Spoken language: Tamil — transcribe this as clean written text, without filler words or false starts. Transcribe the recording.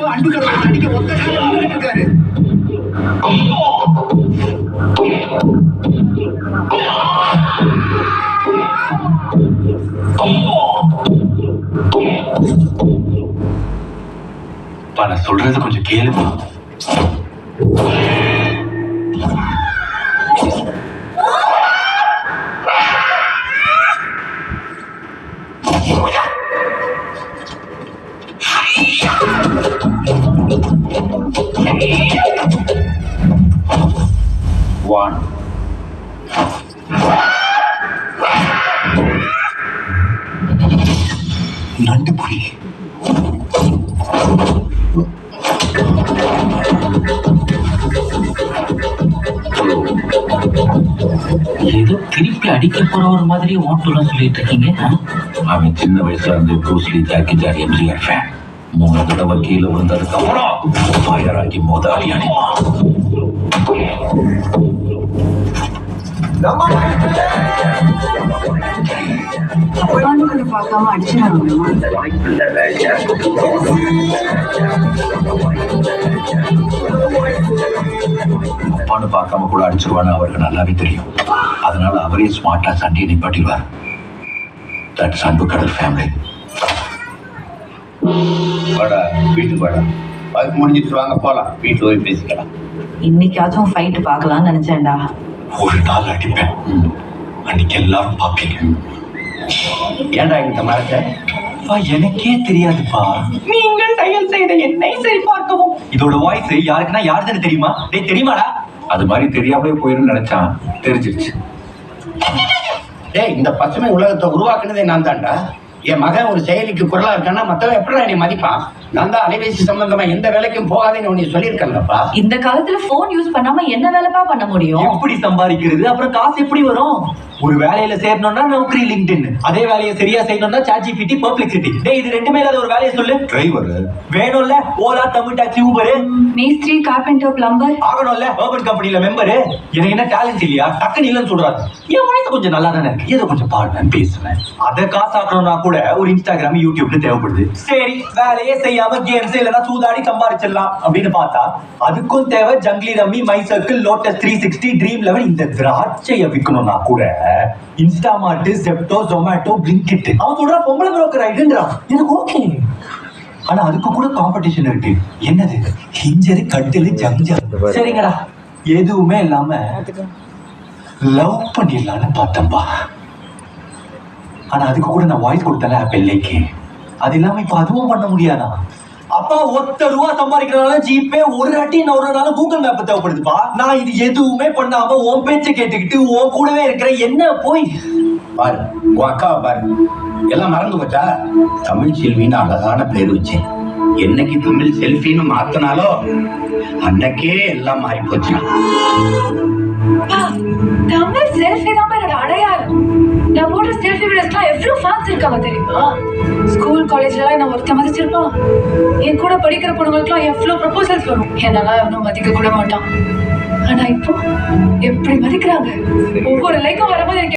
அடிக்க ஒத்த இருக்காரு. நான் சொல்றது கொஞ்சம் கேளுமா. One. நண்டு புலி. ஏதோ திருப்பி அடிக்க போற ஒரு மாதிரி ஓட்டுலாம் சொல்லிட்டு இருக்கீங்க. அவன் சின்ன வயசுல இருந்து Bruce Lee, Jackie Chan, MGR fan. 3 தடவை கீழே விழுந்ததுக்கு அப்புறம் ஃபயராகி மோதாடி அணிவான். பார்க்காம அடிச்சிடாங்க. அப்பான்னு பார்க்காம கூட அடிச்சிருவான்னு அவருக்கு நல்லாவே தெரியும். அதனால அவரே ஸ்மார்ட்டா சண்டையை நிப்பாட்டிடுவார். தட்ஸ் அன்பு கடல் ஃபேமிலி. வாடா, வீட்டுக்கு வாடா. அதுக்கு முடிஞ்சிட்டு வாங்க போலாம். வீட்டுல போய் பேசிக்கலாம். இன்னைக்காச்சும் ஃபைட் பார்க்கலாம்னு நினைச்சேன்டா. ஒரு நாள் அடிப்பேன். அன்னைக்கு எல்லாரும் பாப்பீங்க. ஏன்டா இந்த மரத்தை? எனக்கே தெரியாதுப்பா. நீங்கள் டயல் செய்த என்னை சரி பார்க்கவும். இதோட வாய்ஸ் யாருக்குன்னா யாருன்னு தெரியுமா? டேய் தெரியுமாடா? அது மாதிரி தெரியாமலே போயிருந்து நினைச்சான். தெரிஞ்சிருச்சு. டேய், இந்த பசுமை உலகத்தை உருவாக்குனதே நான் தான்டா. என் மகன் ஒரு செயலிக்கு குரலா இருக்கான்னா மத்தவன் எப்படி என்னை மதிப்பான்? நான் தான் அலைபேசி சம்பந்தமா எந்த வேலைக்கும் போகாதேன்னு உன்னை சொல்லியிருக்கேன்லப்பா. இந்த காலத்துல போன் யூஸ் பண்ணாம என்ன வேலைப்பா பண்ண முடியும்? எப்படி சம்பாதிக்கிறது? அப்புறம் காசு எப்படி வரும்? ஒரு வேலையில சேரணும்னா நௌக்கரி, லிங்க்டின். அதே வேலையை சரியா செய்யணும்னா ChatGPT, Perplexity. டேய், இது ரெண்டுமே இல்லாத ஒரு வேலையை சொல்லு. டிரைவர் வேணும்ல? Ola, Tamil taxi, Uber. மேஸ்திரி, கார்பெண்டர், பிளம்பர் ஆகணும்ல? அர்பன் கம்பெனில மெம்பர். எனக்கு என்ன டேலண்ட் இல்லையா? டக்குன்னு இல்லைன்னு சொல்றாரு. என் வாய்ஸ் கொஞ்சம் நல்லா தானே இருக்கு. ஏதோ கொஞ்சம் பாடுவேன், பேசுவேன். அதை காசாக்கணும்னா கூட ஒரு இன்ஸ்டாகிராம், யூடியூப்னு தேவைப்படுது. சரி, வேலையே செய்யாம கேம்ஸ் இல்லைன்னா சூதாடி சம்பாதிச்சிடலாம் அப்படின்னு பார்த்தா அதுக்கும் தேவை Junglee rummy, my circle, lotus 360, dream level. இந்த திராட்சையை விற்கணும்னா கூட இன்ஸ்டாமார்ட், ஜெப்டோ, ஜொமேட்டோ, பிளிங்கிட். அவன் சொல்றா பொம்பளை புரோக்கர் ஆயிடுன்றான். எனக்கு ஓகே. ஆனா அதுக்கு கூட காம்படிஷன் இருக்கு. என்னது? ஹிஞ்சரு, கட்டிலு, ஜங்ஜா. சரிங்கடா, எதுவுமே இல்லாம லவ் பண்ணிடலான்னு பார்த்தம்பா. ஆனா அதுக்கு கூட நான் வாய்ஸ் கொடுத்தல பெல்லைக்கு. அது இல்லாம இப்ப அதுவும் பண்ண முடியாதா? அப்பா, ₹1 சம்பாதிக்கிறனால ஜிபே, ஒரு அட்டி இன்னொரு கூகுள் மேப் தேவைப்படுதுப்பா. நான் இது எதுவுமே பண்ணாம உன் பேச்சை கேட்டுக்கிட்டு உன் கூடவே இருக்கிற என்ன போய் பாரு, உன் அக்காவை பாரு. எல்லாம் மறந்து போச்சா? தமிழ் செல்வின்னு அழகான பேர் வச்சேன். என்னைக்கு தமிழ் செல்ஃபின்னு மாத்தினாலோ அன்னைக்கே எல்லாம் மாறி போச்சு. தமிழ் செல்ஃபி தான் என்னோட அடையாளம். நான் போடுற செல்ஃபி வீடியோஸ்லாம் எவ்வளவு ஃபேன்ஸ் இருக்காங்க தெரியுமா? ஸ்கூல் காலேஜ்ல நான் ஒருத்த மதிச்சிருப்பான். என் கூட படிக்கிற பொண்ணுங்களுக்குலாம் எவ்வளவு ப்ரப்போசல்ஸ் வரும். என்னெல்லாம் எவனும் மதிக்க கூட மாட்டான். ஆனா இப்போ எப்படி மதிக்கிறாங்க? ஒவ்வொரு லைக்கும் வரும்போது